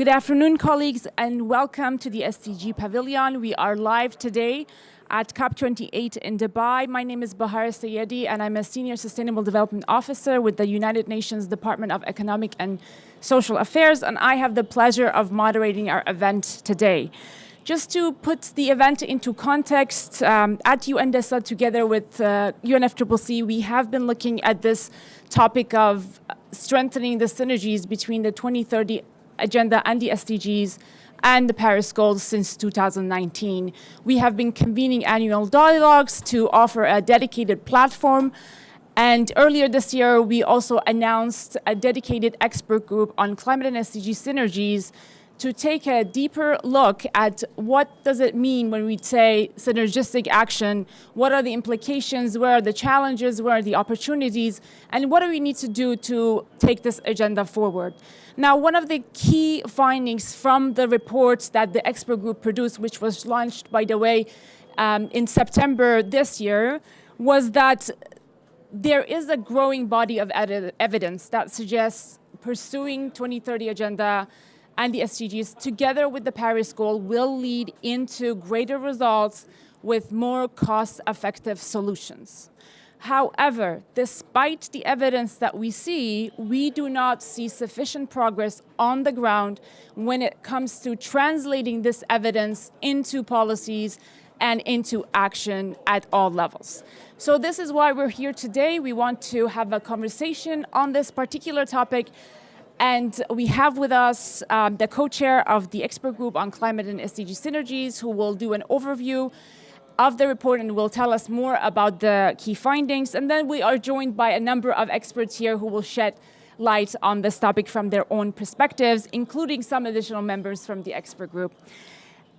Good afternoon, colleagues, and welcome to the SDG Pavilion. We are live today at COP28 in Dubai. My name is Bahar Sayedi, and I'm a Senior Sustainable Development Officer with the United Nations Department of Economic and Social Affairs, and I have the pleasure of moderating our event today. Just to put the event into context, at UN DESA, together with UNFCCC, we have been looking at this topic of strengthening the synergies between the 2030 Agenda and the SDGs and the Paris goals since 2019. We have been convening annual dialogues to offer a dedicated platform. And earlier this year, we also announced a dedicated expert group on climate and SDG synergies to take a deeper look at what does it mean when we say synergistic action, what are the implications, where are the challenges, where are the opportunities, and what do we need to do to take this agenda forward. Now, one of the key findings from the reports that the expert group produced, which was launched, by the way, in September this year, was that there is a growing body of evidence that suggests pursuing 2030 Agenda and the SDGs together with the Paris goal will lead into greater results with more cost-effective solutions. However, despite the evidence that we see, we do not see sufficient progress on the ground when it comes to translating this evidence into policies and into action at all levels. So this is why we're here today. We want to have a conversation on this particular topic. And we have with us the co-chair of the expert group on climate and SDG synergies, who will do an overview of the report and will tell us more about the key findings. And then we are joined by a number of experts here who will shed light on this topic from their own perspectives, including some additional members from the expert group.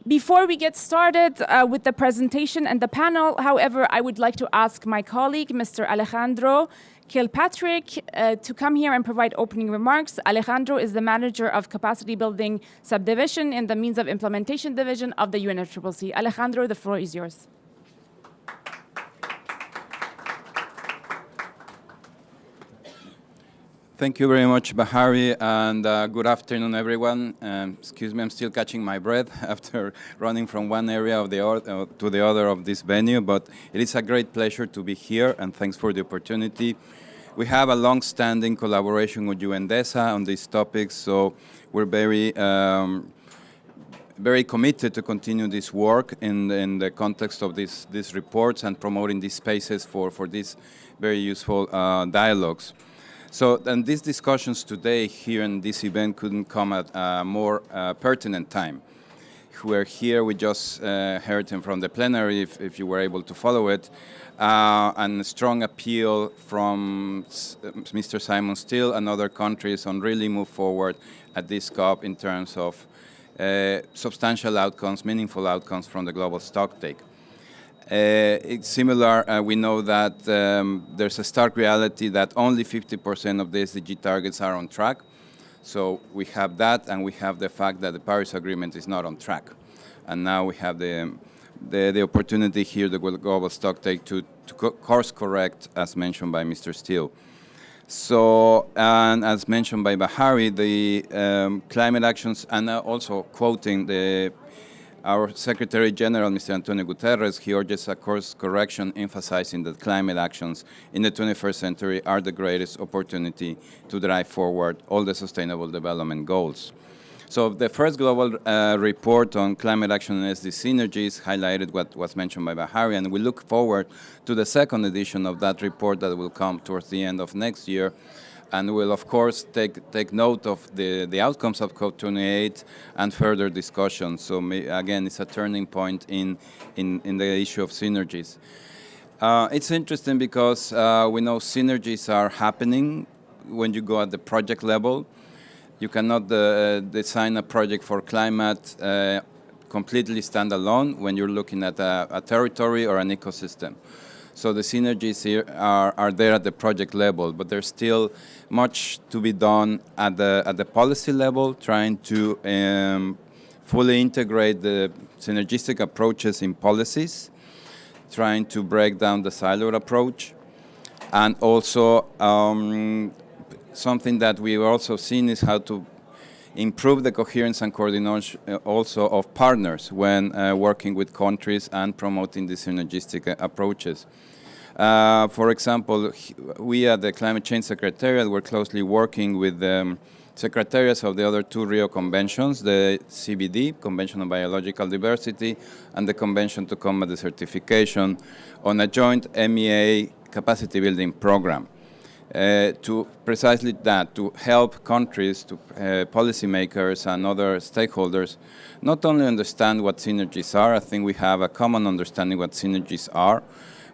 Before we get started with the presentation and the panel, however, I would like to ask my colleague, Mr. Alejandro Kilpatrick, to come here and provide opening remarks. Alejandro is the manager of capacity building subdivision in the means of implementation division of the UNFCCC. Alejandro, the floor is yours. Thank you very much, Bahari, and good afternoon, everyone. Excuse me, I'm still catching my breath after running from one area of to the other of this venue, but it is a great pleasure to be here, and thanks for the opportunity. We have a long-standing collaboration with UN DESA on these topics, so we're very committed to continue this work in the context of these reports and promoting these spaces for these very useful dialogues. So, and these discussions today here in this event couldn't come at a more pertinent time. We're here, we just heard him from the plenary, if you were able to follow it, and a strong appeal from Mr. Simon Steele and other countries on really move forward at this COP in terms of substantial outcomes, meaningful outcomes from the global stocktake. It's similar, we know that there's a stark reality that only 50% of the SDG targets are on track. So we have that, and we have the fact that the Paris Agreement is not on track. And now we have the opportunity here, the global stocktake, to course correct, as mentioned by Mr. Steele. So, and as mentioned by Bahari, the climate actions, and also quoting our Secretary General, Mr. Antonio Guterres, he urges a course correction, emphasizing that climate actions in the 21st century are the greatest opportunity to drive forward all the sustainable development goals. So the first global report on climate action and SDG synergies highlighted what was mentioned by Bahari, and we look forward to the second edition of that report that will come towards the end of next year. And we'll, of course, take note of the outcomes of COP28 and further discussions. So, again, it's a turning point in the issue of synergies. It's interesting because we know synergies are happening when you go at the project level. You cannot design a project for climate completely standalone when you're looking at a territory or an ecosystem. So the synergies here are there at the project level, but there's still much to be done at the policy level, trying to fully integrate the synergistic approaches in policies, trying to break down the siloed approach, and also something that we've also seen is how to improve the coherence and coordination also of partners when working with countries and promoting the synergistic approaches. For example, we at the Climate Change Secretariat were closely working with the secretariats of the other two Rio conventions, the CBD, Convention on Biological Diversity, and the Convention to Combat Desertification, on a joint MEA capacity building program. To precisely that, to help countries, to policymakers and other stakeholders, not only understand what synergies are, I think we have a common understanding what synergies are,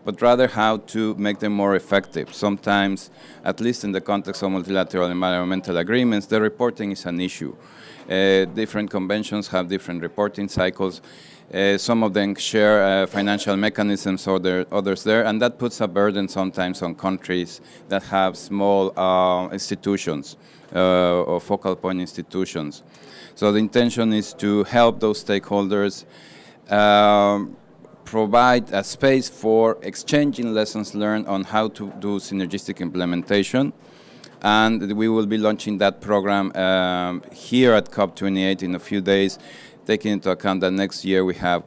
but rather how to make them more effective. Sometimes, at least in the context of multilateral environmental agreements, the reporting is an issue. Different conventions have different reporting cycles. Some of them share financial mechanisms, others there, and that puts a burden sometimes on countries that have small institutions or focal point institutions. So the intention is to help those stakeholders provide a space for exchanging lessons learned on how to do synergistic implementation. And we will be launching that program here at COP28 in a few days, taking into account that next year we have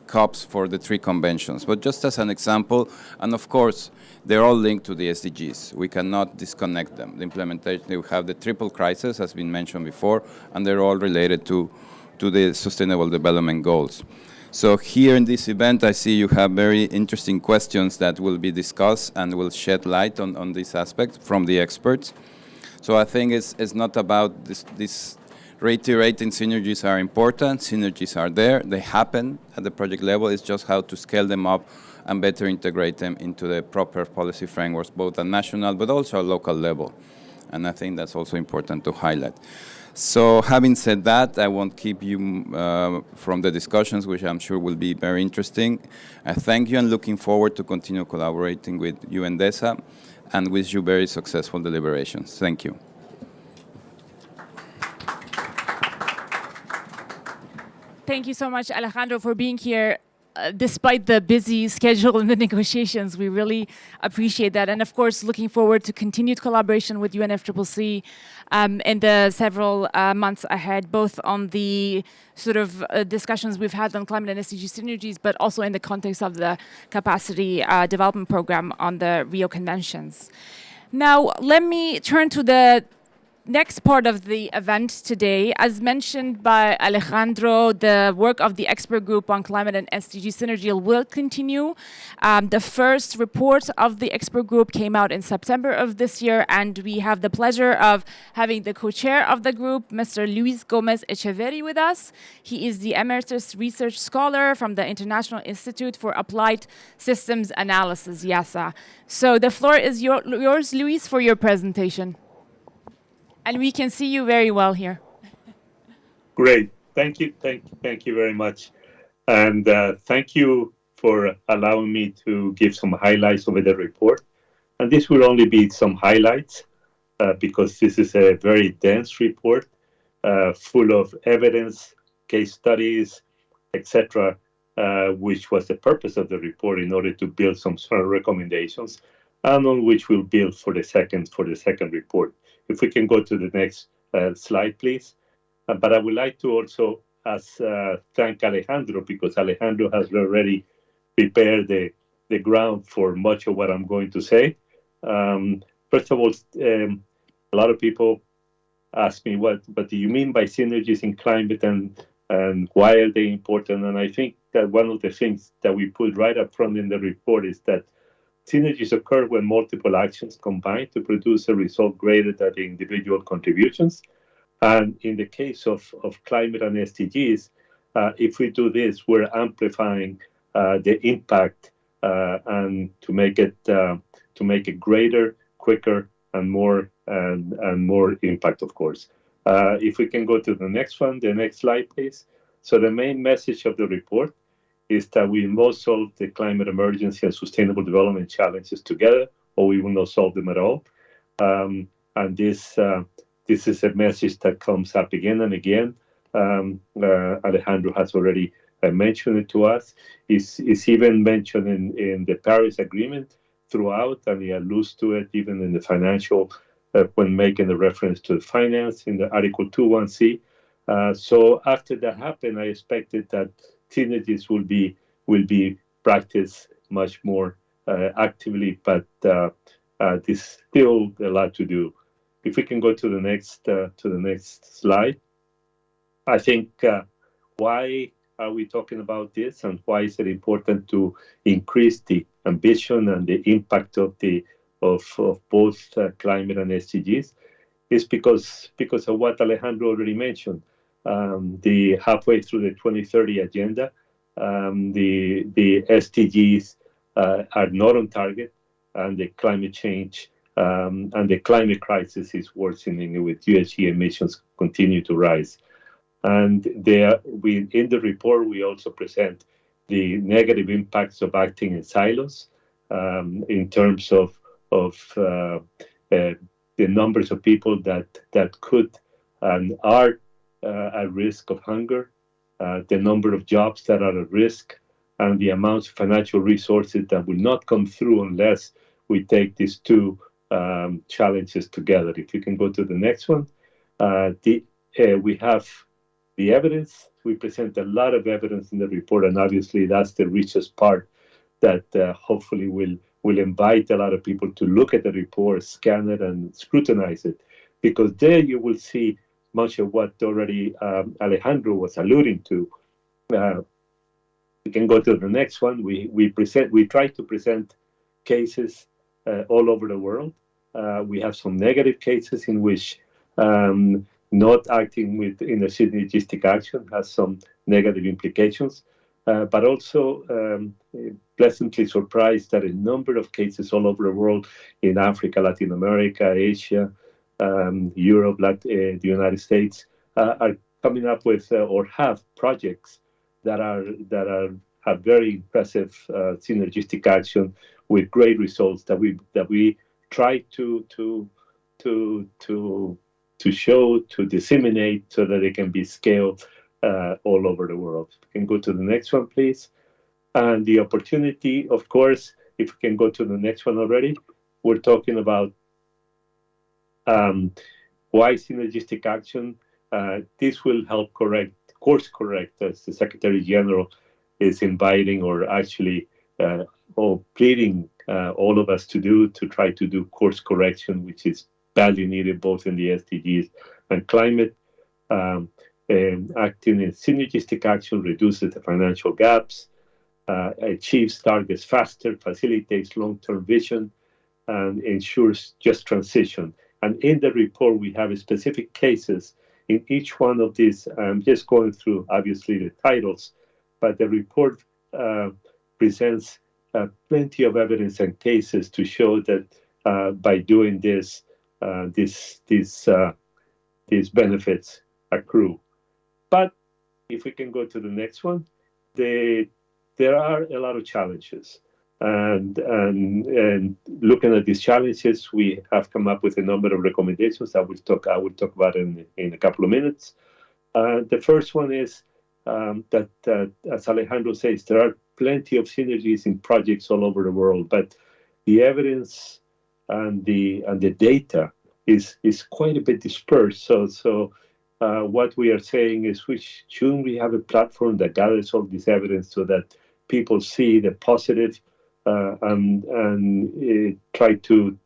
COPs for the three conventions. But just as an example, and of course, they're all linked to the SDGs. We cannot disconnect them. The implementation, we have the triple crisis, as been mentioned before, and they're all related to the Sustainable Development Goals. So here in this event, I see you have very interesting questions that will be discussed and will shed light on this aspect from the experts. So I think it's not about this reiterating synergies are important. Synergies are there. They happen at the project level. It's just how to scale them up and better integrate them into the proper policy frameworks, both at national but also at local level. And I think that's also important to highlight. So having said that, I won't keep you from the discussions, which I'm sure will be very interesting. I thank you and looking forward to continue collaborating with you and DESA, and wish you very successful deliberations. Thank you. Thank you so much, Alejandro, for being here. Despite the busy schedule and the negotiations, we really appreciate that. And of course, looking forward to continued collaboration with UNFCCC in the several months ahead, both on the sort of discussions we've had on climate and SDG synergies, but also in the context of the capacity development program on the Rio Conventions. Now, let me turn to the next part of the event today. As mentioned by Alejandro, the work of the expert group on climate and SDG synergy will continue. The first report of the expert group came out in September of this year, and we have the pleasure of having the co-chair of the group, Mr. Luis Gomez Echeverri, with us. He is the Emeritus Research Scholar from the International Institute for Applied Systems Analysis, IASA. So the floor is yours, Luis, for your presentation. And we can see you very well here. Great. Thank you very much. And thank you for allowing me to give some highlights over the report. And this will only be some highlights because this is a very dense report full of evidence, case studies, etc., which was the purpose of the report in order to build some sort of recommendations, and on which we'll build for the second report. If we can go to the next slide, please. But I would like to also thank Alejandro, because Alejandro has already prepared the ground for much of what I'm going to say. First of all, a lot of people ask me, what do you mean by synergies in climate, and why are they important? And I think that one of the things that we put right up front in the report is that synergies occur when multiple actions combine to produce a result greater than the individual contributions. And in the case of climate and SDGs, if we do this, we're amplifying the impact and to make it greater, quicker, and more impact, of course. If we can go to the next one, the next slide, please. So the main message of the report is that we must solve the climate emergency and sustainable development challenges together, or we will not solve them at all. And this is a message that comes up again and again. Alejandro has already mentioned it to us. It's even mentioned in the Paris Agreement throughout, and he alludes to it even in the financial when making the reference to finance in the Article 2.1c. So after that happened, I expected that synergies will be practiced much more actively, but there's still a lot to do. If we can go to the next slide, I think why are we talking about this, and why is it important to increase the ambition and the impact of both climate and SDGs? Is because of what Alejandro already mentioned. The halfway through the 2030 agenda, the SDGs are not on target, and the climate change and the climate crisis is worsening, with GHG emissions continue to rise. And in the report, we also present the negative impacts of acting in silos in terms of the numbers of people that could and are at risk of hunger, the number of jobs that are at risk, and the amounts of financial resources that will not come through unless we take these two challenges together. If you can go to the next one. We have the evidence. We present a lot of evidence in the report, and obviously that's the richest part that hopefully will invite a lot of people to look at the report, scan it, and scrutinize it, because there you will see much of what already Alejandro was alluding to. We can go to the next one. We try to present cases all over the world. We have some negative cases in which not acting in a synergistic action has some negative implications, but also pleasantly surprised that a number of cases all over the world, in Africa, Latin America, Asia, Europe, the United States, are coming up with or have projects that have very impressive synergistic action with great results that we try to show, to disseminate, so that they can be scaled all over the world. We can go to the next one, please. And the opportunity, of course, if we can go to the next one already, we're talking about why synergistic action. This will help course correct, as the Secretary General is inviting, or actually pleading all of us to try to do course correction, which is badly needed both in the SDGs and climate. Acting in synergistic action reduces the financial gaps, achieves targets faster, facilitates long-term vision, and ensures just transition. And in the report, we have specific cases in each one of these. I'm just going through, obviously, the titles, but the report presents plenty of evidence and cases to show that by doing this, these benefits accrue. But if we can go to the next one, there are a lot of challenges. And looking at these challenges, we have come up with a number of recommendations I will talk about in a couple of minutes. The first one is that, as Alejandro says, there are plenty of synergies in projects all over the world, but the evidence and the data is quite a bit dispersed. So what we are saying is, shouldn't we have a platform that gathers all this evidence so that people see the positive and try to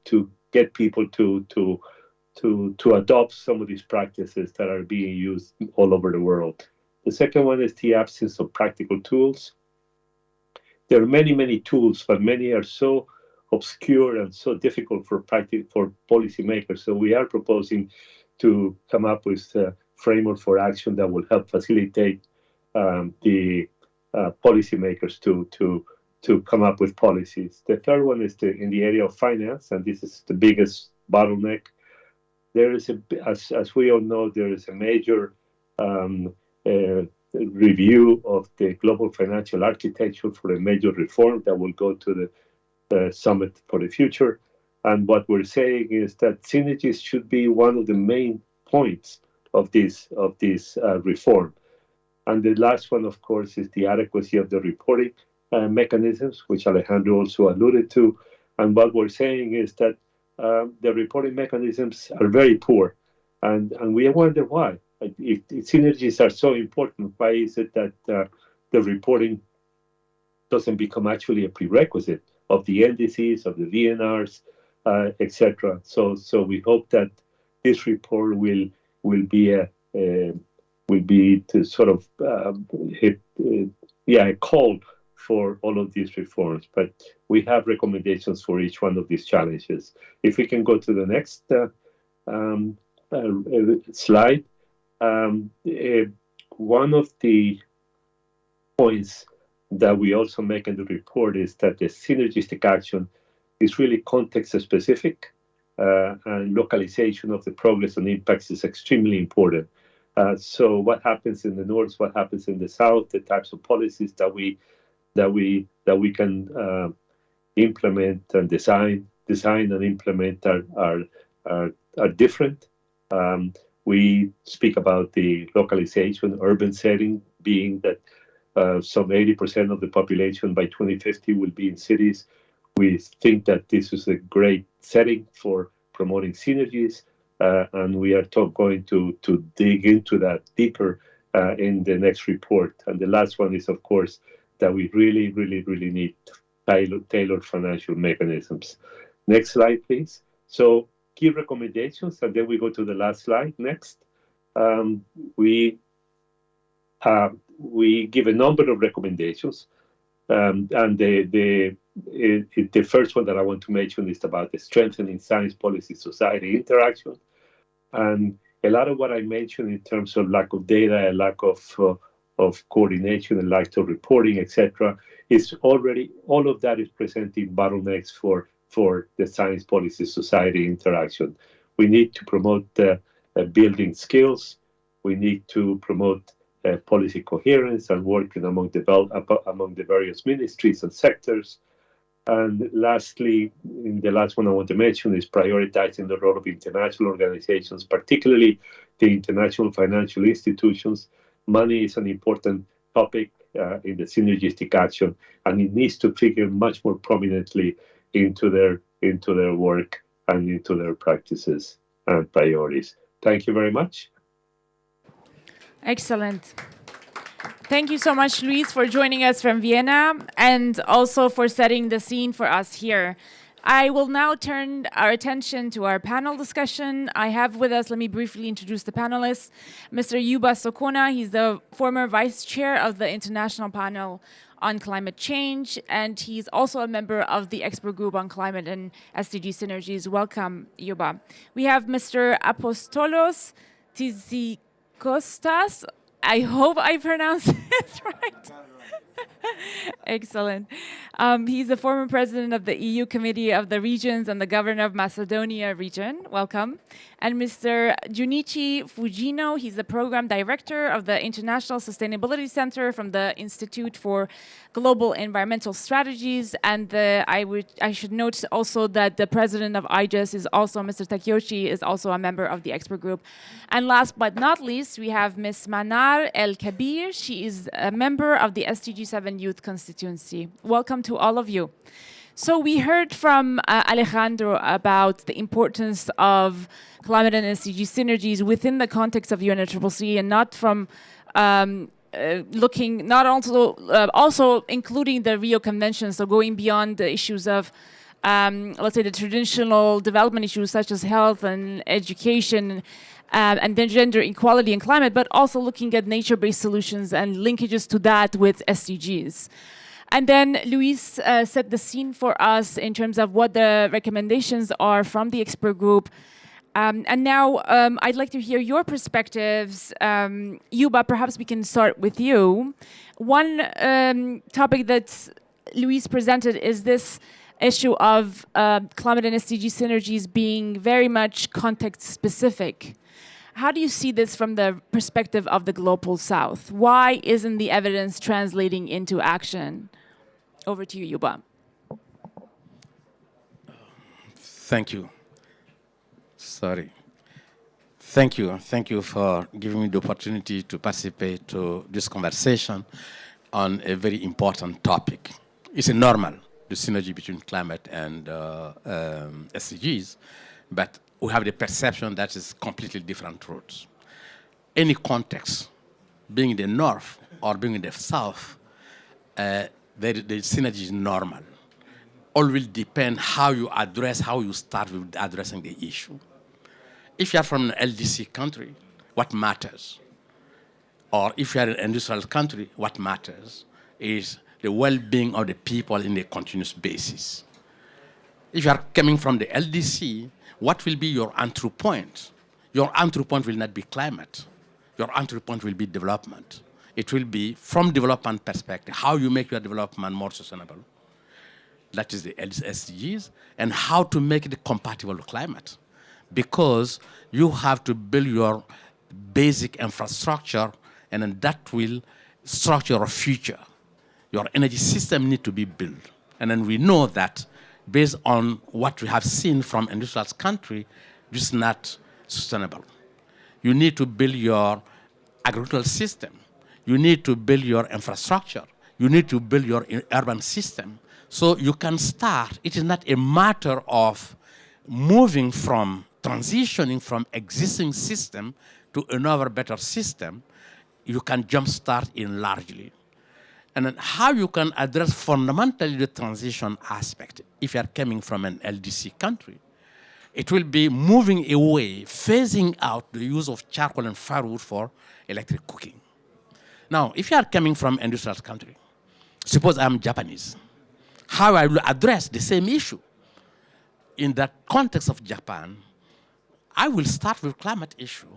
get people to adopt some of these practices that are being used all over the world. The second one is the absence of practical tools. There are many tools, but many are so obscure and so difficult for policymakers. So we are proposing to come up with a framework for action that will help facilitate the policymakers to come up with policies. The third one is in the area of finance, and this is the biggest bottleneck. There is as we all know, there is a major review of the global financial architecture for a major reform that will go to the Summit for the Future. And what we're saying is that synergies should be one of the main points of this reform. And the last one, of course, is the adequacy of the reporting mechanisms, which Alejandro also alluded to. And what we're saying is that the reporting mechanisms are very poor, and we wonder why. If synergies are so important, why is it that the reporting doesn't become actually a prerequisite of the NDCs, of the VNRs, etc. So we hope that this report will be to sort of a call for all of these reforms. But we have recommendations for each one of these challenges. If we can go to the next slide, one of the points that we also make in the report is that the synergistic action is really context specific, and localization of the progress and impacts is extremely important. So what happens in the north, what happens in the south, the types of policies that we can implement and design and implement are different. We speak about the localization, urban setting, being that some 80% of the population by 2050 will be in cities. We think that this is a great setting for promoting synergies, and we are going to dig into that deeper in the next report. And the last one is, of course, that we really need tailored financial mechanisms. Next slide, please. So key recommendations, and then we go to the last slide. Next, we give a number of recommendations, and the first one that I want to mention is about the strengthening science policy society interaction. And a lot of what I mentioned in terms of lack of data, a lack of coordination, a lack of reporting, etc., is already, all of that is presenting bottlenecks for the science policy society interaction. We need to promote building skills. We need to promote policy coherence and working among the various ministries and sectors. And lastly, the last one I want to mention is prioritizing the role of international organizations, particularly the international financial institutions. Money is an important topic in the synergistic action, and it needs to figure much more prominently into their work and into their practices and priorities. Thank you very much. Excellent. Thank you so much, Luis, for joining us from Vienna and also for setting the scene for us here. I will now turn our attention to our panel discussion. I have with us, let me briefly introduce the panelists, Mr. Yuba Sokona. He's the former vice chair of the International Panel on Climate Change, and he's also a member of the expert group on climate and SDG synergies. Welcome, Yuba. We have Mr. Apostolos Tizikostas. I hope I pronounced it right. Excellent. He's the former president of the EU Committee of the Regions and the governor of Macedonia region. Welcome. And Mr. Junichi Fujino, he's the program director of the International Sustainability Center from the Institute for Global Environmental Strategies. And I should note also that the president of IGES is also, Mr. Takeyoshi, is also a member of the expert group. And last but not least, we have Ms. Manar El Kabir. She is a member of the SDG 7 Youth Constituency. Welcome to all of you. So we heard from Alejandro about the importance of climate and SDG synergies within the context of UNFCCC, and not from also including the Rio Convention, so going beyond the issues of, let's say, the traditional development issues such as health and education, and then gender equality and climate, but also looking at nature-based solutions and linkages to that with SDGs. And then Luis set the scene for us in terms of what the recommendations are from the expert group. And now I'd like to hear your perspectives. Yuba, perhaps we can start with you. One topic that Luis presented is this issue of climate and SDG synergies being very much context-specific. How do you see this from the perspective of the Global South? Why isn't the evidence translating into action? Over to you, Yuba. Thank you. Sorry. Thank you. Thank you for giving me the opportunity to participate to this conversation on a very important topic. It's normal the synergy between climate and SDGs, but we have the perception that it's completely different routes. Any context, being in the north or being in the south, the synergy is normal. All will depend how you address, how you start with addressing the issue. If you are from an LDC country, what matters? Or if you are an industrial country, what matters is the well-being of the people in a continuous basis. If you are coming from the LDC, what will be your entry point? Your entry point will not be climate. Your entry point will be development. It will be, from development perspective, how you make your development more sustainable. That is the SDGs, and how to make it compatible with climate. Because you have to build your basic infrastructure, and then that will structure your future. Your energy system needs to be built. And then we know that based on what we have seen from industrial country, this is not sustainable. You need to build your agricultural system. You need to build your infrastructure. You need to build your urban system. So you can start. It is not a matter of moving from, transitioning from existing system to another better system. You can jumpstart in largely. And then how you can address fundamentally the transition aspect if you are coming from an LDC country. It will be moving away, phasing out the use of charcoal and firewood for electric cooking. Now, if you are coming from industrial country, suppose I'm Japanese, how I will address the same issue. In the context of Japan, I will start with climate issue.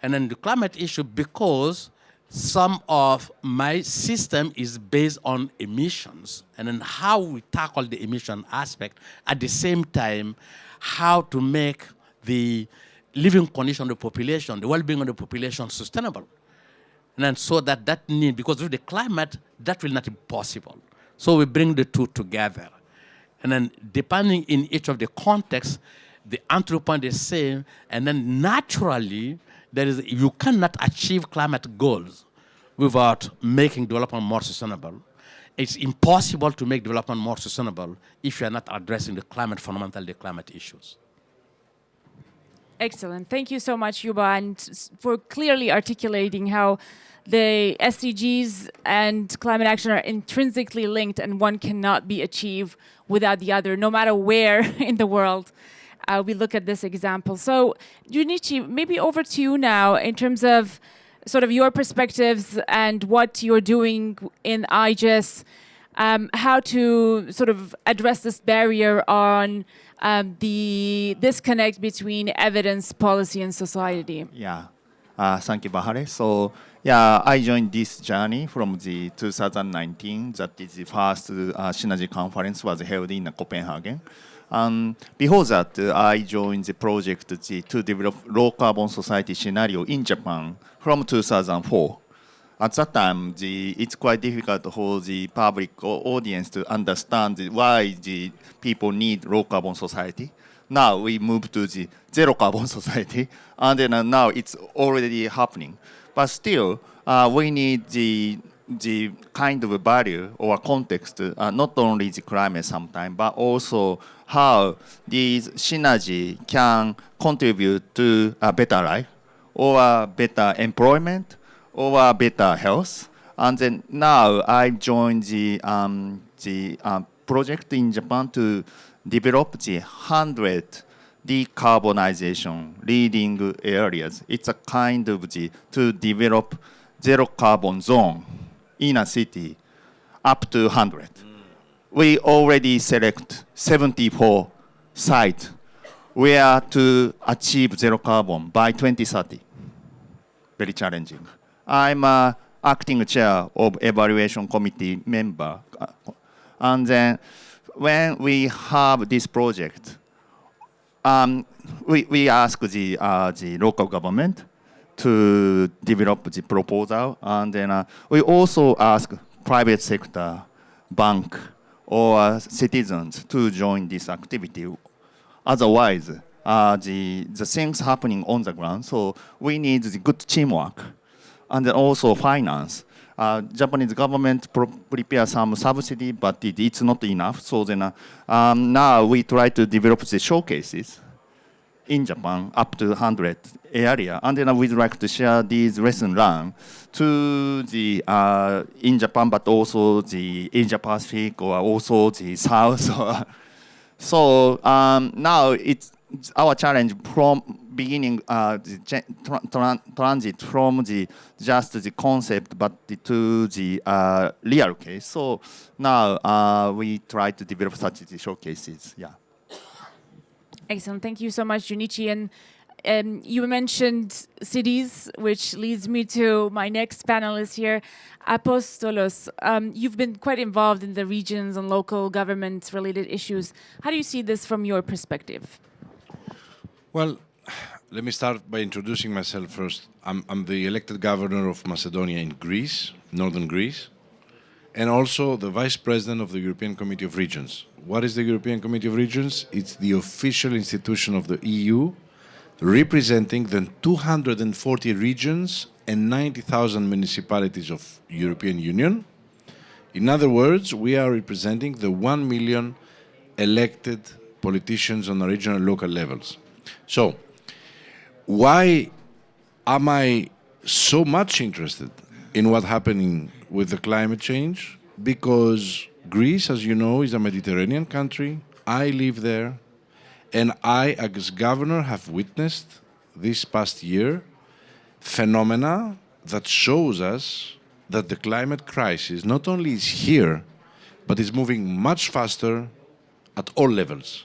And then the climate issue, because some of my system is based on emissions, and then how we tackle the emission aspect, at the same time, how to make the living condition of the population, the well-being of the population sustainable. And then so that need, because with the climate, that will not be possible. So we bring the two together. And then depending in each of the contexts, the entry point is same, and then naturally, you cannot achieve climate goals without making development more sustainable. It's impossible to make development more sustainable if you're not addressing the climate, fundamentally the climate issues. Excellent. Thank you so much, Yuba, and for clearly articulating how the SDGs and climate action are intrinsically linked, and one cannot be achieved without the other, no matter where in the world we look at this example. So, Junichi, maybe over to you now in terms of sort of your perspectives and what you're doing in IGES, how to sort of address this barrier on the disconnect between evidence, policy, and society. Yeah, thank you, Bahare. So, yeah, I joined this journey from the 2019. That is the first Synergy conference was held in Copenhagen. Before that, I joined the project to develop low carbon society scenario in Japan from 2004. At that time, it's quite difficult for the public audience to understand why the people need low carbon society. Now we move to the zero carbon society, and then now it's already happening. But still, we need the kind of value or context, not only the climate sometimes, but also how these synergy can contribute to a better life, or a better employment, or a better health. And then now I joined the project in Japan to develop the 100 decarbonization leading areas. It's a kind of to develop zero carbon zone in a city up to 100. We already select 74 sites where to achieve zero carbon by 2030. Very challenging. I'm an acting chair of evaluation committee member. And then when we have this project, we ask the local government to develop the proposal, and then we also ask private sector, bank, or citizens to join this activity. Otherwise, the things happening on the ground, so we need the good teamwork, and then also finance. Japanese government prepare some subsidy, but it's not enough. So then now we try to develop the showcases in Japan up to 100 area, and then we'd like to share these lesson learned to the in Japan, but also the Asia Pacific or also the South. So now it's our challenge from beginning transit from the just the concept, but to the real case. So now we try to develop such the showcases. Yeah. Excellent. Thank you so much, Junichi. And you mentioned cities, which leads me to my next panelist here, Apostolos. You've been quite involved in the regions and local government-related issues. How do you see this from your perspective? Well, let me start by introducing myself first. I'm the elected governor of Macedonia in Greece, northern Greece, and also the vice president of the European Committee of Regions. What is the European Committee of Regions? It's the official institution of the EU representing the 240 regions and 90,000 municipalities of European Union. In other words, we are representing the 1 million elected politicians on the regional and local levels. So, why am I so much interested in what's happening with the climate change? Because Greece, as you know, is a Mediterranean country. I live there. And I, as governor, have witnessed this past year phenomena that shows us that the climate crisis not only is here, but is moving much faster at all levels.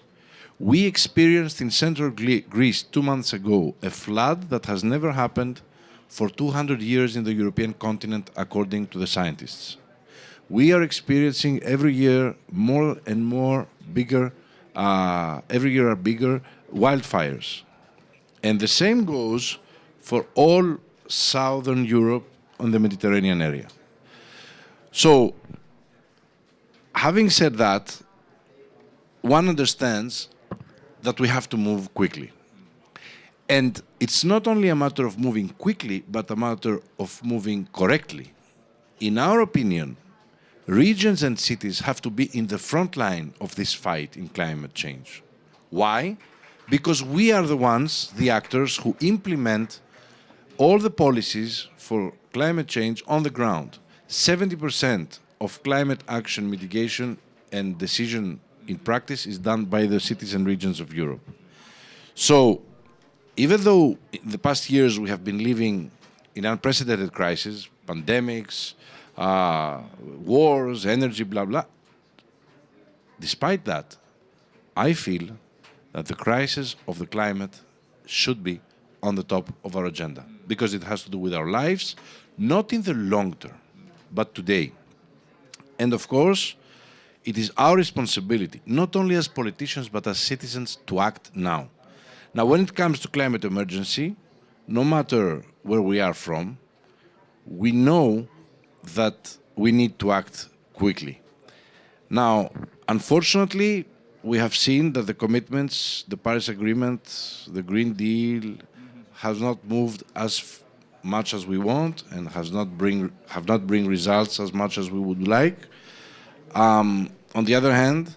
We experienced in central Greece 2 months ago a flood that has never happened for 200 years in the European continent, according to the scientists. We are experiencing every year more and more bigger wildfires. And the same goes for all Southern Europe and the Mediterranean area. So, having said that, one understands that we have to move quickly. And it's not only a matter of moving quickly, but a matter of moving correctly. In our opinion, regions and cities have to be in the front line of this fight in climate change. Why? Because we are the ones, the actors, who implement all the policies for climate change on the ground. 70% of climate action mitigation and decision in practice is done by the cities and regions of Europe. So, even though in the past years we have been living in unprecedented crises, pandemics, wars, energy, blah, blah. Despite that, I feel that the crisis of the climate should be on the top of our agenda because it has to do with our lives, not in the long term, but today. And of course, it is our responsibility, not only as politicians, but as citizens, to act now. Now, when it comes to climate emergency, no matter where we are from, we know that we need to act quickly. Now, unfortunately, we have seen that the commitments, the Paris Agreement, the Green Deal, has not moved as much as we want and have not bring results as much as we would like. On the other hand,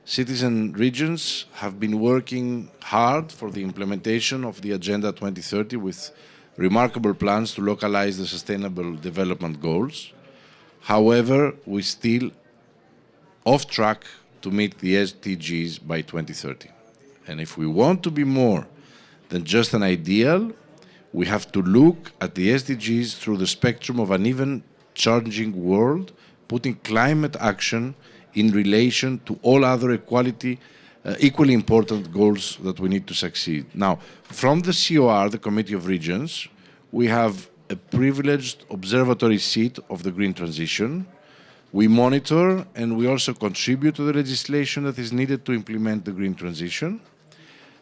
cities and regions have been working hard for the implementation of the Agenda 2030 with remarkable plans to localize the Sustainable Development Goals. However, we're still off track to meet the SDGs by 2030. And if we want to be more than just an ideal, we have to look at the SDGs through the spectrum of an even changing world, putting climate action in relation to all other equally important goals that we need to succeed. Now, from the COR, the Committee of Regions, we have a privileged observatory seat of the green transition. We monitor and we also contribute to the legislation that is needed to implement the green transition.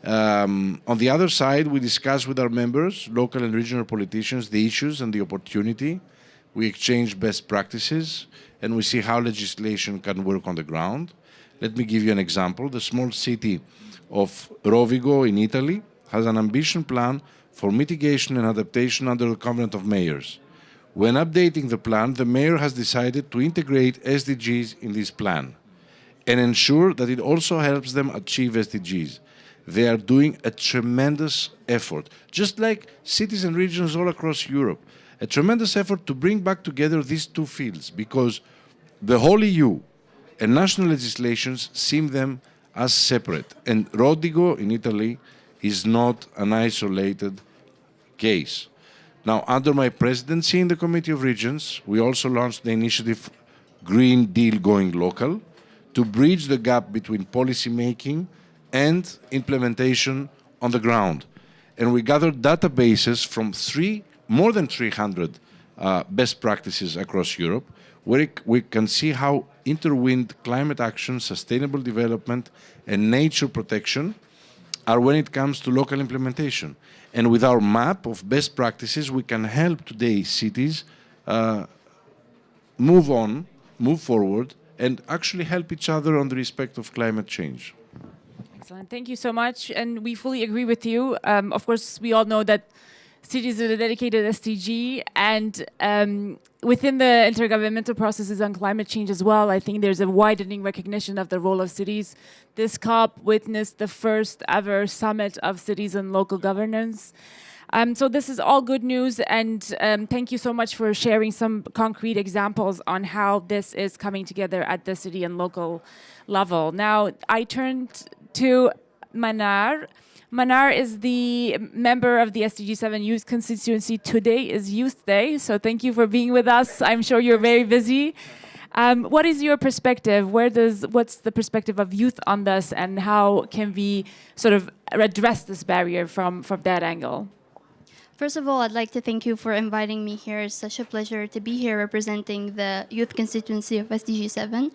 On the other side, we discuss with our members, local and regional politicians, the issues and the opportunity. We exchange best practices and we see how legislation can work on the ground. Let me give you an example. The small city of Rovigo in Italy has an ambition plan for mitigation and adaptation under the Covenant of Mayors. When updating the plan, the mayor has decided to integrate SDGs in this plan and ensure that it also helps them achieve SDGs. They are doing a tremendous effort, just like cities and regions all across Europe, a tremendous effort to bring back together these two fields, because the whole EU and national legislations see them as separate. And Rodigo in Italy is not an isolated case. Now, under my presidency in the Committee of Regions, we also launched the initiative Green Deal Going Local to bridge the gap between policy making and implementation on the ground. And we gathered databases from more than 300 best practices across Europe, where we can see how intertwined climate action, sustainable development, and nature protection are when it comes to local implementation. And with our map of best practices, we can help today cities move forward, and actually help each other on the respect of climate change. Excellent. Thank you so much. And we fully agree with you. Of course, we all know that cities are a dedicated SDG, and within the intergovernmental processes on climate change as well, I think there's a widening recognition of the role of cities. This COP witnessed the first ever summit of cities and local governance. So this is all good news, and thank you so much for sharing some concrete examples on how this is coming together at the city and local level. Now, I turned to Manar. Manar is the member of the SDG 7 Youth Constituency. Today is Youth Day, so thank you for being with us. I'm sure you're very busy. What is your perspective? What's the perspective of youth on this, and how can we sort of address this barrier from that angle? First of all, I'd like to thank you for inviting me here. It's such a pleasure to be here representing the youth constituency of SDG 7.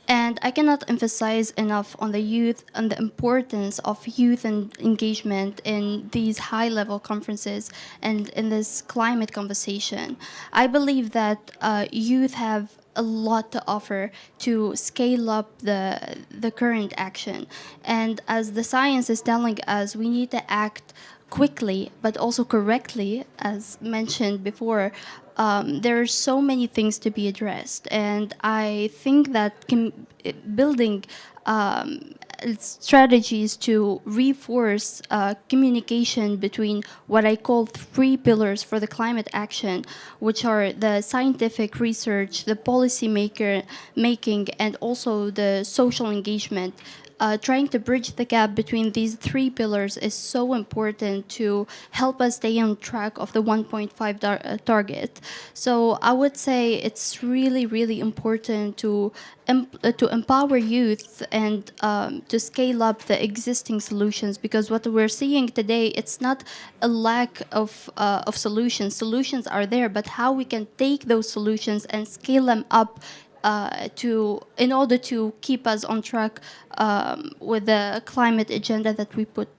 And I cannot emphasize enough on the youth and the importance of youth and engagement in these high-level conferences and in this climate conversation. I believe that youth have a lot to offer to scale up the current action. And as the science is telling us, we need to act quickly, but also correctly, as mentioned before. There are so many things to be addressed, and I think that building strategies to reinforce communication between what I call 3 pillars for the climate action, which are the scientific research, the policy making, and also the social engagement. Trying to bridge the gap between these 3 pillars is so important to help us stay on track of the 1.5 target. So I would say it's really, really important to empower youth and to scale up the existing solutions, because what we're seeing today, it's not a lack of solutions. Solutions are there, but how we can take those solutions and scale them up in order to keep us on track with the climate agenda that we put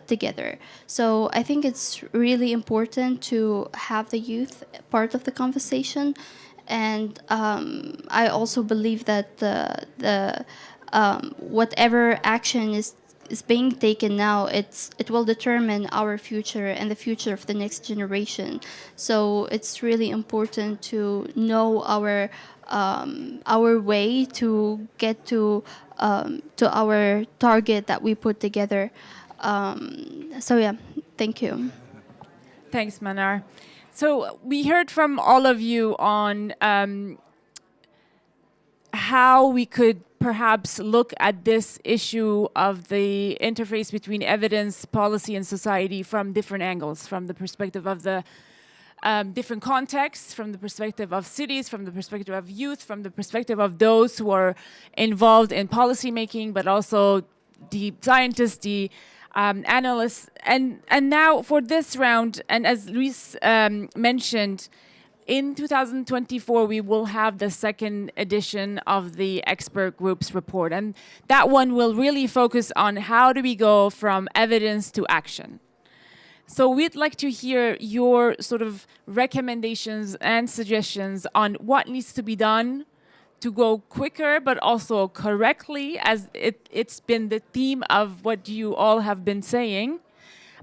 together. So I think it's really important to have the youth part of the conversation, and I also believe that the whatever action is being taken now, it will determine our future and the future of the next generation. So it's really important to know our way to get to our target that we put together. So yeah, thank you. Thanks, Manar. So we heard from all of you on how we could perhaps look at this issue of the interface between evidence, policy, and society from different angles, from the perspective of the different contexts, from the perspective of cities, from the perspective of youth, from the perspective of those who are involved in policy making, but also the scientists, the analysts. And now for this round, and as Luis mentioned, in 2024, we will have the second edition of the expert group's report. And that one will really focus on how do we go from evidence to action. So we'd like to hear your sort of recommendations and suggestions on what needs to be done to go quicker, but also correctly, as it's been the theme of what you all have been saying.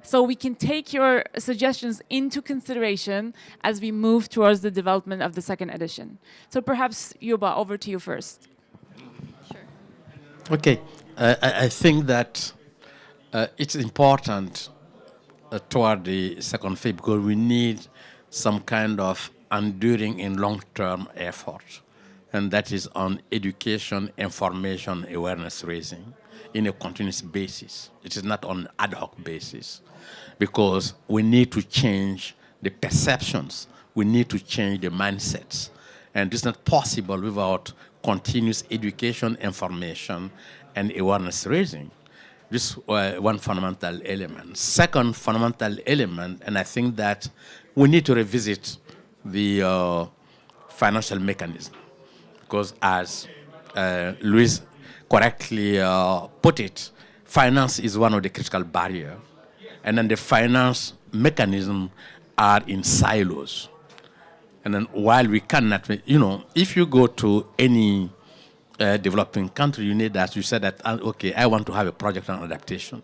so we can take your suggestions into consideration as we move towards the development of the second edition. So perhaps, Yuba, over to you first. Okay, I think that it's important toward the second phase because we need some kind of enduring and long-term effort, and that is on education, information, awareness raising in a continuous basis. It is not on ad hoc basis because we need to change the perceptions, we need to change the mindsets, and it's not possible without continuous education, information, and awareness raising. This is one fundamental element. Second fundamental element, and I think that we need to revisit the financial mechanism, because as Luis correctly put it, finance is one of the critical barriers, and then the finance mechanism are in silos. And then while we cannot, if you go to any developing country, you need that. You said that, okay, I want to have a project on adaptation.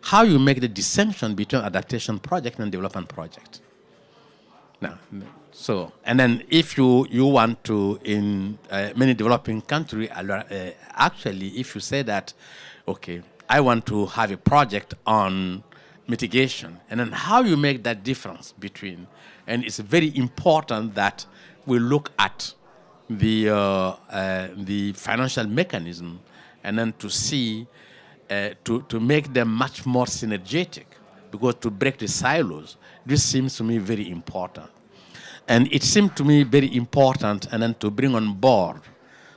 How you make the distinction between adaptation project and development project? Now, so, and then if you want to, in many developing countries, actually, if you say that, okay, I want to have a project on mitigation, and then how you make that difference between, and it's very important that we look at the financial mechanism, and then to see, to make them much more synergetic, because to break the silos, this seems to me very important. And it seemed to me very important, and then to bring on board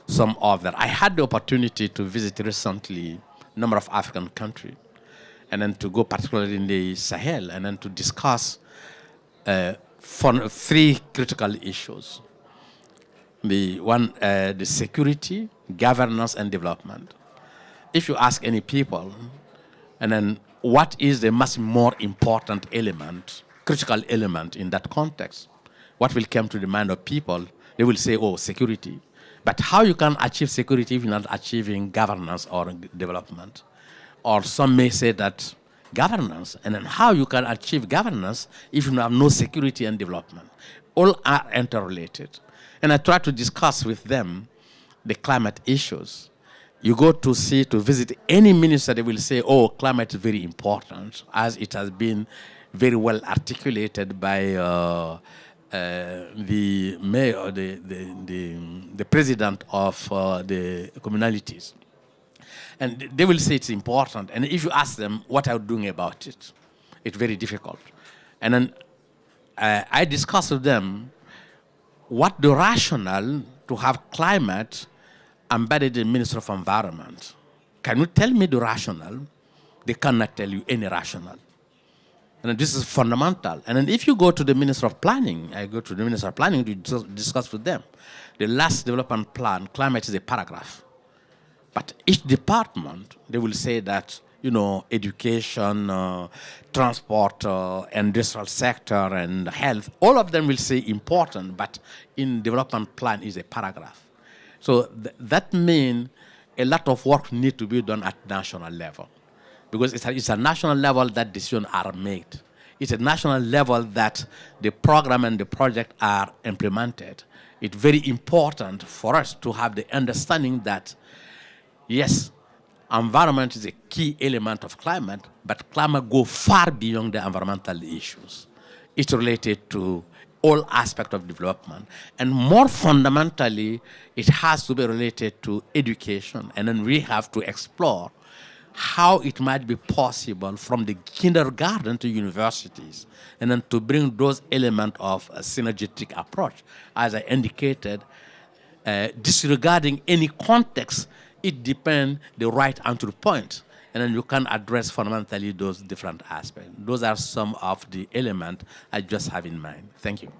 some of that. I had the opportunity to visit recently a number of African countries, and then to go particularly in the Sahel, and then to discuss three critical issues. The security, governance, and development. If you ask any people, and then what is the much more important element, critical element in that context, what will come to the mind of people? They will say, oh, security. But how you can achieve security if you're not achieving governance or development? Or some may say that governance, and then how you can achieve governance if you have no security and development? All are interrelated. And I try to discuss with them the climate issues. You go to visit any minister, they will say, oh, climate is very important, as it has been very well articulated by the mayor, the president of the communalities. And they will say it's important. And if you ask them what are you doing about it, it's very difficult. And then I discuss with them what the rationale to have climate embedded in Ministry of Environment. Can you tell me the rationale? They cannot tell you any rationale. And this is fundamental. And then if you go to the Minister of Planning, I go to the Minister of Planning to discuss with them. The last development plan, climate is a paragraph. But each department, they will say that, education, transport, industrial sector, and health, all of them will say important, but in development plan is a paragraph. So that means a lot of work needs to be done at national level, because it's a national level that decisions are made. It's a national level that the program and the project are implemented. It's very important for us to have the understanding that, yes, environment is a key element of climate, but climate goes far beyond the environmental issues. It's related to all aspects of development. And more fundamentally, it has to be related to education. And then we have to explore how it might be possible from the kindergarten to universities, and then to bring those elements of a synergetic approach. As I indicated, disregarding any context, it depends the right entry point, and then you can address fundamentally those different aspects. Those are some of the elements I just have in mind. Thank you.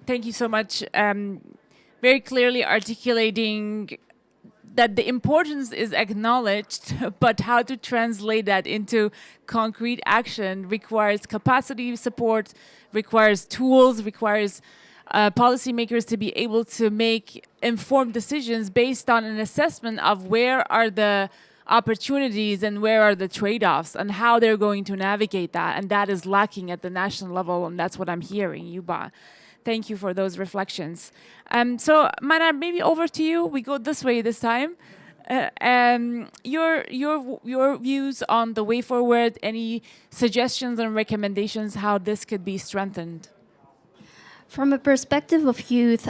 Thank you so much. Very clearly articulating that the importance is acknowledged, but how to translate that into concrete action requires capacity support, requires tools, requires policymakers to be able to make informed decisions based on an assessment of where are the opportunities and where are the trade-offs and how they're going to navigate that. And that is lacking at the national level, and that's what I'm hearing, Yuba. Thank you for those reflections. So, Manar, maybe over to you. We go this way this time. Your views on the way forward, any suggestions and recommendations how this could be strengthened? From a perspective of youth,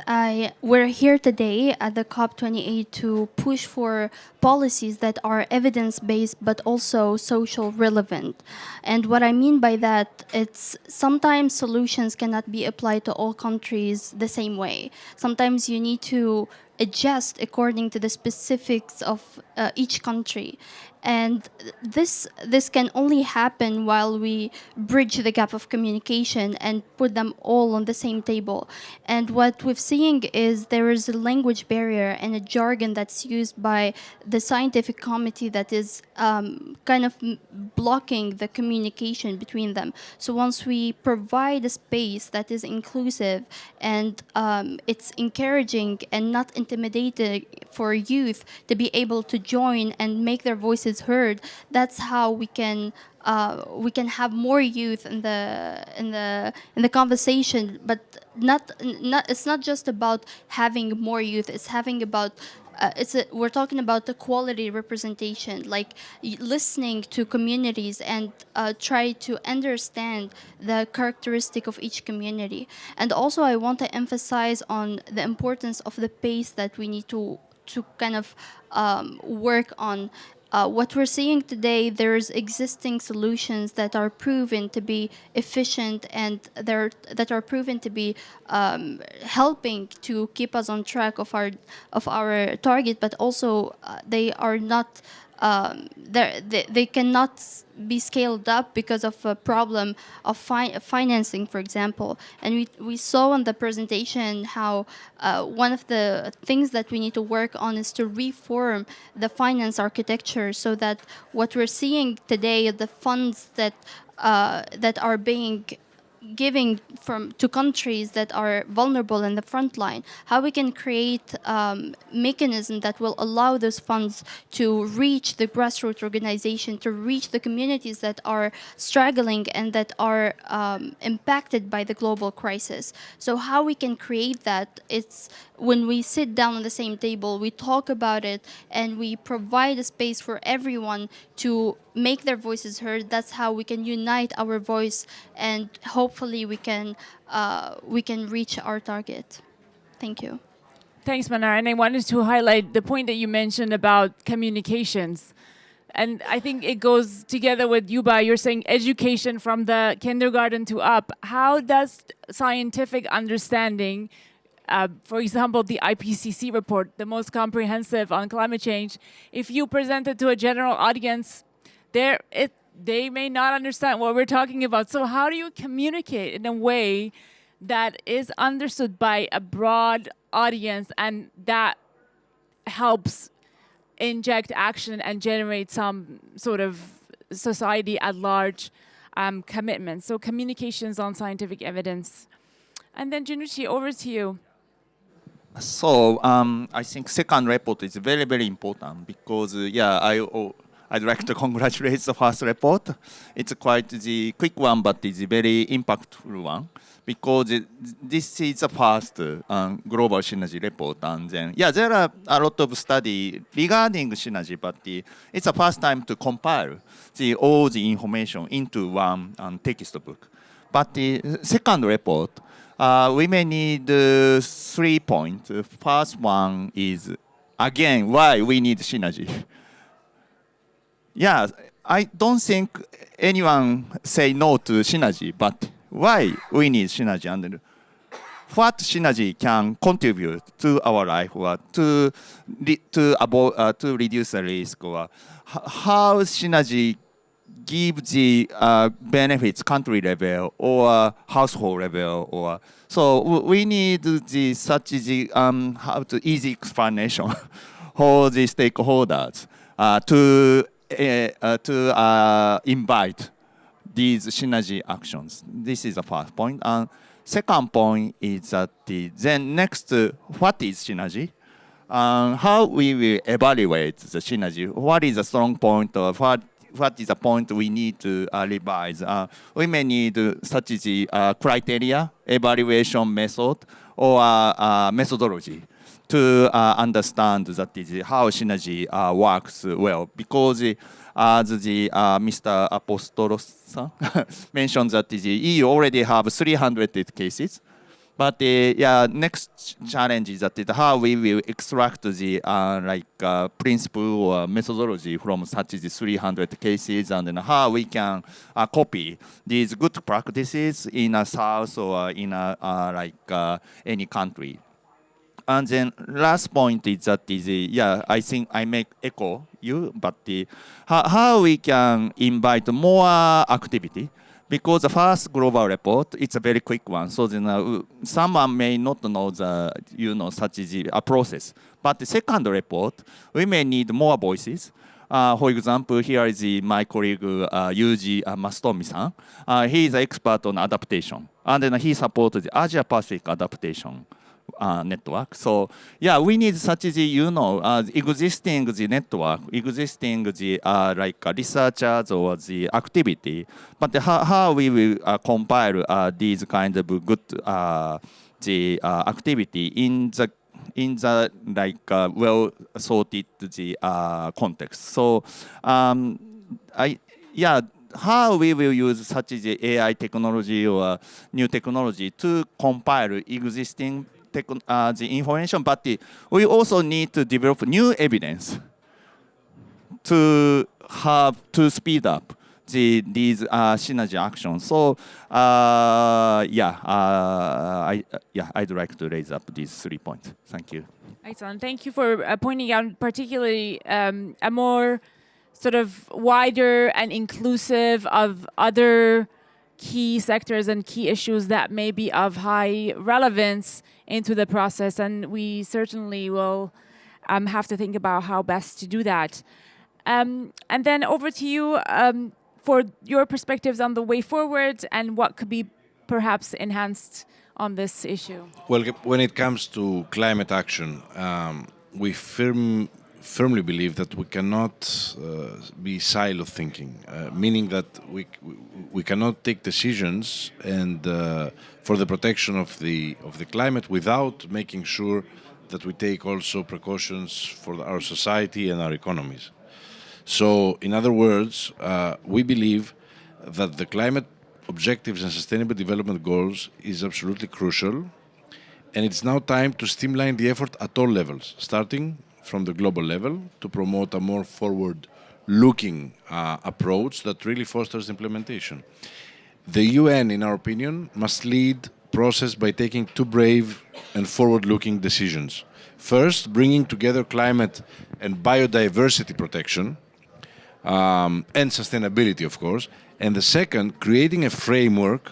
we're here today at the COP28 to push for policies that are evidence-based but also social relevant. And what I mean by that, it's sometimes solutions cannot be applied to all countries the same way. Sometimes you need to adjust according to the specifics of each country. And this can only happen while we bridge the gap of communication and put them all on the same table. And what we're seeing is there is a language barrier and a jargon that's used by the scientific committee that is kind of blocking the communication between them. So once we provide a space that is inclusive and it's encouraging and not intimidating for youth to be able to join and make their voices heard, that's how we can have more youth in the conversation. But it's not just about having more youth. It's having about we're talking about the quality representation, like listening to communities and try to understand the characteristic of each community. And also I want to emphasize on the importance of the pace that we need to kind of work on. What we're seeing today, there's existing solutions that are proven to be efficient and that are proven to be helping to keep us on track of our target, but also they are not they cannot be scaled up because of a problem of financing, for example. And we saw in the presentation how one of the things that we need to work on is to reform the finance architecture so that what we're seeing today, the funds that are being giving to countries that are vulnerable in the front line, how we can create mechanism that will allow those funds to reach the grassroots organization, to reach the communities that are struggling and that are impacted by the global crisis. So how we can create that, it's when we sit down on the same table, we talk about it, and we provide a space for everyone to make their voices heard. That's how we can unite our voice, and hopefully we can reach our target. Thank you. Thanks, Manar. And I wanted to highlight the point that you mentioned about communications. And I think it goes together with Yuba. You're saying education from the kindergarten to up. How does scientific understanding, for example, the IPCC report, the most comprehensive on climate change, if you present it to a general audience, they may not understand what we're talking about. So how do you communicate in a way that is understood by a broad audience and that helps inject action and generate some sort of society at large commitment? So communications on scientific evidence. And then Janucci, over to you. So I think second report is very, very important because, I'd like to congratulate the first report. It's quite the quick one, but it's a very impactful one because this is the first global synergy report. And then, there are a lot of study regarding synergy, but it's the first time to compile all the information into one textbook. But the second report, we may need 3 points. First one is, again, why we need synergy. I don't think anyone say no to synergy, but why we need synergy and what synergy can contribute to our life or to reduce the risk, or how synergy give the benefits country level or household level, or so we need easy explanation for the stakeholders to invite these synergy actions. This is the first point. And second point is that then next, what is synergy? how we will evaluate the synergy? What is the strong point of what is the point we need to revise? We may need such as criteria, evaluation method, or methodology to understand that is how synergy works well. Because as Mr. Apostolos mentioned that the EU already have 300 cases. But next challenge is that how we will extract the principle or methodology from such as 300 cases, and then how we can copy these good practices in a South or in any country. And then last point is that I think I make echo you, but how we can invite more activity. Because the first global report, it's a very quick one. So then, someone may not know such as a process. But the second report, we may need more voices. For example, here is my colleague Yuji Mastomi-san. He is an expert on adaptation, and then he supports the Asia Pacific adaptation network. So we need such as existing the network, existing the researchers or the activity. But how we will compile these kind of good the activity in the well sorted the context. So how we will use such as AI technology or new technology to compile existing the information, but we also need to develop new evidence to speed up these synergy actions. So I'd like to raise up these 3 points. Thank you. Excellent. Thank you for pointing out particularly a more sort of wider and inclusive of other key sectors and key issues that may be of high relevance into the process, and we certainly will have to think about how best to do that. And then over to you for your perspectives on the way forward and what could be perhaps enhanced on this issue. Well, when it comes to climate action, we firmly believe that we cannot be silo thinking, meaning that we cannot take decisions and for the protection of the climate without making sure that we take also precautions for our society and our economies. So, in other words, we believe that the climate objectives and sustainable development goals is absolutely crucial, and it's now time to streamline the effort at all levels, starting from the global level to promote a more forward-looking approach that really fosters implementation. The UN, in our opinion, must lead process by taking two brave and forward-looking decisions. First, bringing together climate and biodiversity protection and sustainability, of course. And the second, creating a framework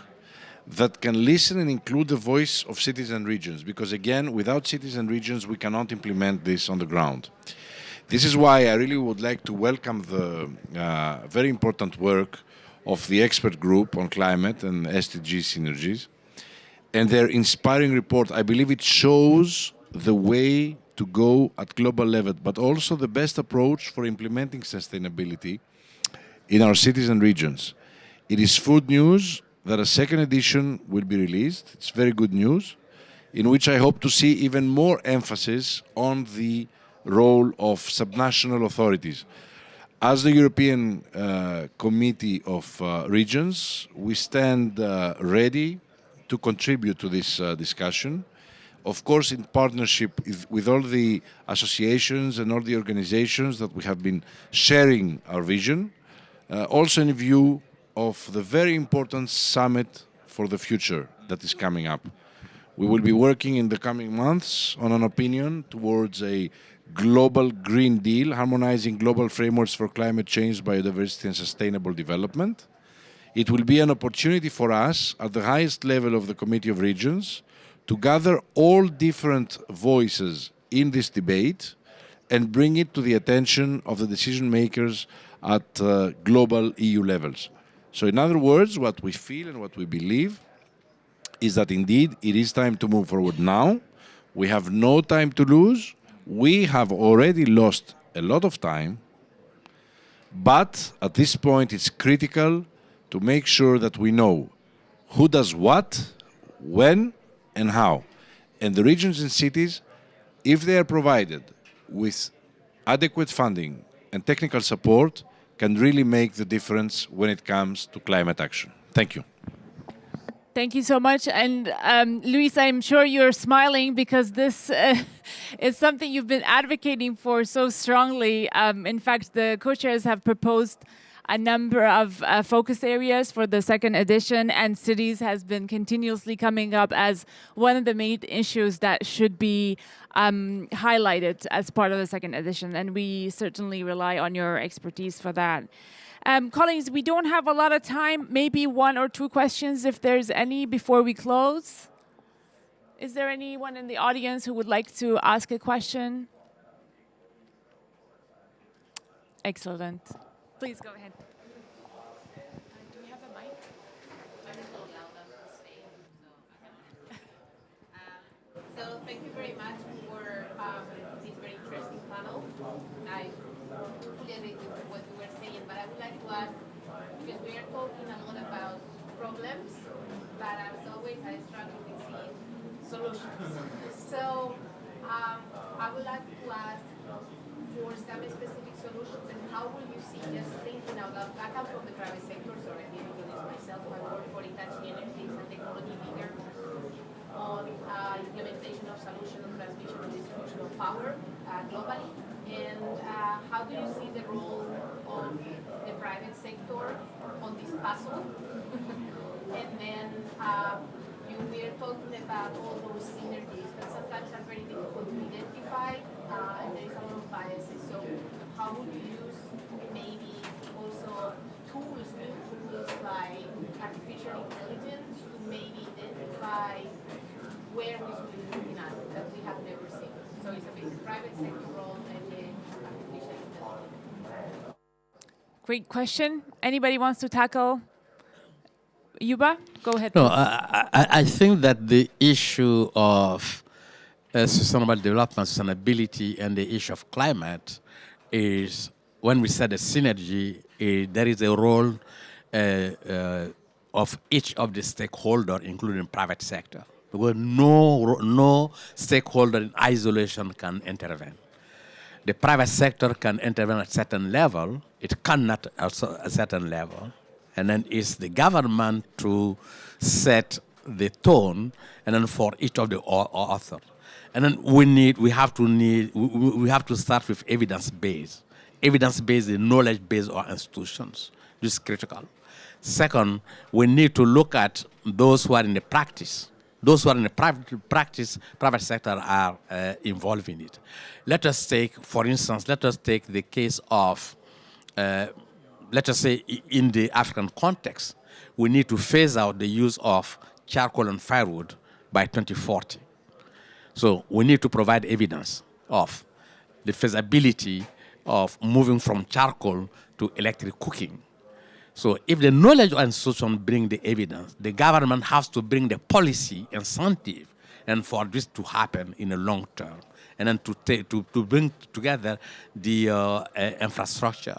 that can listen and include the voice of cities and regions. Because again, without cities and regions, we cannot implement this on the ground. This is why I really would like to welcome the very important work of the expert group on climate and SDG synergies and their inspiring report. I believe it shows the way to go at global level, but also the best approach for implementing sustainability in our cities and regions. It is good news that a second edition will be released. It's very good news, in which I hope to see even more emphasis on the role of subnational authorities. As the European Committee of Regions, we stand ready to contribute to this discussion. Of course, in partnership with all the associations and all the organizations that we have been sharing our vision, also in view of the very important summit for the future that is coming up. We will be working in the coming months on an opinion towards a global Green Deal, harmonizing global frameworks for climate change, biodiversity and sustainable development. It will be an opportunity for us at the highest level of the Committee of Regions to gather all different voices in this debate and bring it to the attention of the decision makers at global EU levels. So in other words, what we feel and what we believe is that indeed it is time to move forward now. We have no time to lose. we have already lost a lot of time, but at this point it's critical to make sure that we know who does what, when, and how. And the regions and cities, if they are provided with adequate funding and technical support, can really make the difference when it comes to climate action. Thank you. Thank you so much. And Luis, I'm sure you're smiling because this is something you've been advocating for so strongly. In fact, the co-chairs have proposed a number of focus areas for the second edition, and cities has been continuously coming up as one of the main issues that should be highlighted as part of the second edition. And we certainly rely on your expertise for that. Colleagues, we don't have a lot of time, maybe one or two questions if there's any before we close. Is there anyone in the audience who would like to ask a question? Excellent. Please go ahead. Do we have a mic? So thank you very much for this very interesting panel. I fully agree with what you were saying, but I would like to ask, because we are talking a lot about problems, but as always I struggle with seeing solutions. So I would like to ask for some specific solutions, and how will you see, just thinking out loud, I come from the private sector, so I didn't do this myself. I work for Hitachi Energy, a technology leader, on implementation of solution of transmission and distribution of power globally. And how do you see the role of the private sector on this puzzle? And then we are talking about all those synergies, but sometimes are very difficult to identify, and there is a lot of biases. So how would you use maybe also tools, new tools like artificial intelligence to maybe identify where we should be looking at that we have never seen? So it's a bit private sector role and then artificial intelligence. Great question. Anybody wants to tackle? Yuba, go ahead. No, I think that the issue of sustainable development, sustainability, and the issue of climate is, when we said a synergy, there is a role of each of the stakeholders, including private sector. Because no stakeholder in isolation can intervene. The private sector can intervene at a certain level. It cannot at a certain level. And then it's the government to set the tone, and then for each of the author. And then we have to start with evidence-based. Evidence-based is knowledge-based or institutions. This is critical. Second, we need to look at those who are in the practice. Those who are in the private sector are involved in it. Let us take, for instance, the case of, let us say in the African context, we need to phase out the use of charcoal and firewood by 2040. So we need to provide evidence of the feasibility of moving from charcoal to electric cooking. So if the knowledge institution bring the evidence, the government has to bring the policy incentive, and for this to happen in the long term, and then to bring together the infrastructure.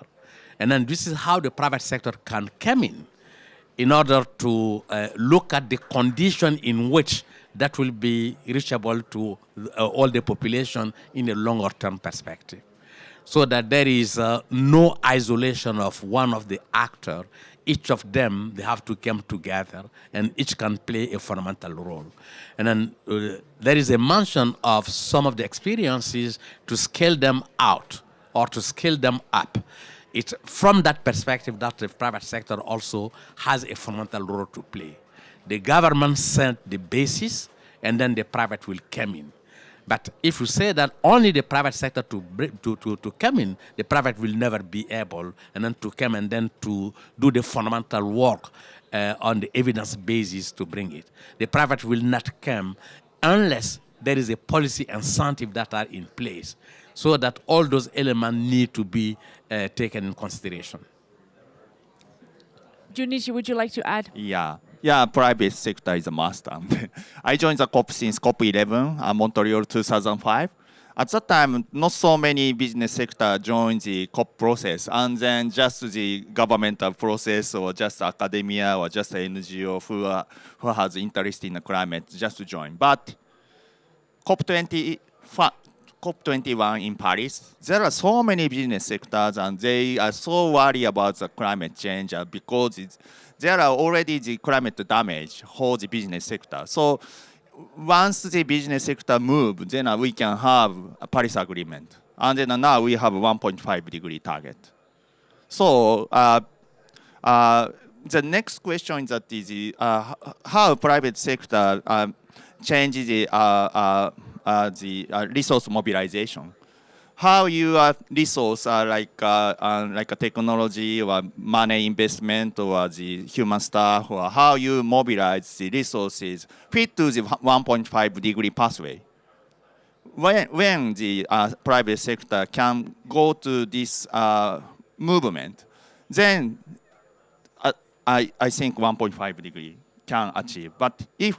And then this is how the private sector can come in order to look at the condition in which that will be reachable to all the population in a longer term perspective, so that there is no isolation of one of the actors. Each of them, they have to come together, and each can play a fundamental role. And then there is a mention of some of the experiences to scale them out or to scale them up. It's from that perspective that the private sector also has a fundamental role to play. The government set the basis, and then the private will come in. But if you say that only the private sector to come in, the private will never be able and then to come and then to do the fundamental work on the evidence basis to bring it. The private will not come unless there is a policy incentive that are in place, so that all those elements need to be taken in consideration. Junichi, would you like to add? Yeah, private sector is a must. I joined the COP since COP11, Montreal 2005. at that time, not so many business sector joined the COP process, and then just the governmental process or just academia or just NGO who has interest in the climate just to join. But COP21 in Paris, there are so many business sectors and they are so worried about the climate change because there are already the climate damage for the business sector. So once the business sector move, then we can have a Paris Agreement. And then now we have a 1.5 degree target. So the next question is that how private sector changes the resource mobilization. How your resource like a technology or money investment or the human staff, or how you mobilize the resources fit to the 1.5 degree pathway. When the private sector can go to this movement, then I think 1.5 degree can achieve. But if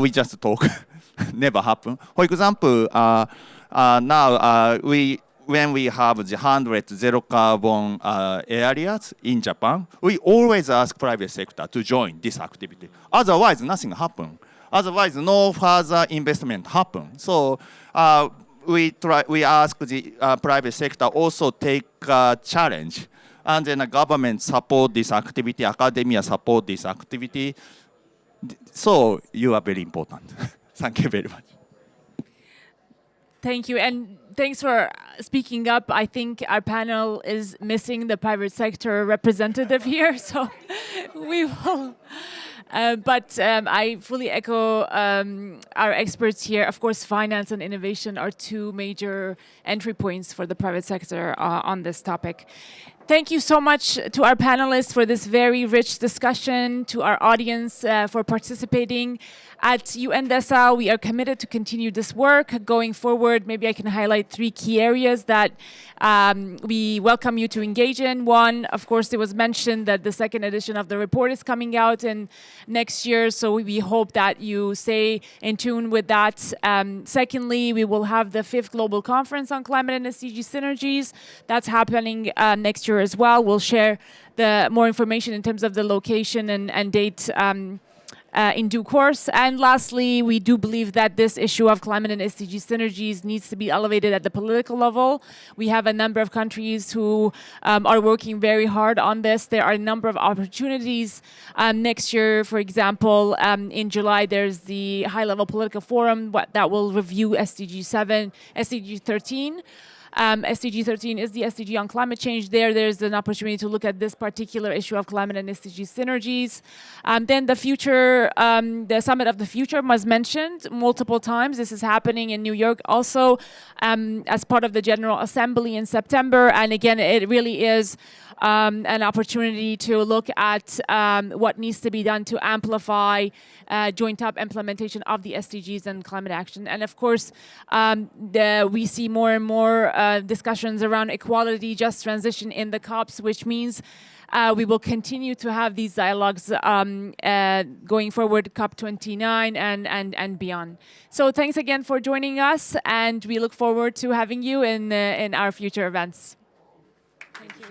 we just talk, never happen. For example, now when we have the 100 zero carbon areas in Japan, we always ask private sector to join this activity. Otherwise, nothing happen. Otherwise, no further investment happen. So we ask the private sector also take challenge, and then the government support this activity, academia support this activity. So you are very important. Thank you very much. Thank you, and thanks for speaking up. I think our panel is missing the private sector representative here, so we will. But I fully echo our experts here. Of course, finance and innovation are two major entry points for the private sector on this topic. Thank you so much to our panelists for this very rich discussion, to our audience for participating. At UN DESA, we are committed to continue this work going forward. Maybe I can highlight 3 key areas that we welcome you to engage in. One, of course, it was mentioned that the 2nd edition of the report is coming out in next year, so we hope that you stay in tune with that. Secondly, we will have the 5th Global Conference on Climate and SDG Synergies. That's happening next year as well. We'll share the more information in terms of the location and date in due course. And lastly, we do believe that this issue of climate and SDG synergies needs to be elevated at the political level. We have a number of countries who are working very hard on this. There are a number of opportunities. Next year, for example, in July, there's the high-level political forum that will review SDG 7, SDG 13. SDG 13 is the SDG on climate change. There's an opportunity to look at this particular issue of climate and SDG synergies. Then the future, the Summit of the Future was mentioned multiple times. This is happening in New York also as part of the General Assembly in September. And again, it really is an opportunity to look at what needs to be done to amplify joint up implementation of the SDGs and climate action. And of course, we see more and more discussions around equality, just transition in the COPs, which means we will continue to have these dialogues going forward, COP29 and beyond. So thanks again for joining us, and we look forward to having you in our future events. Thank you.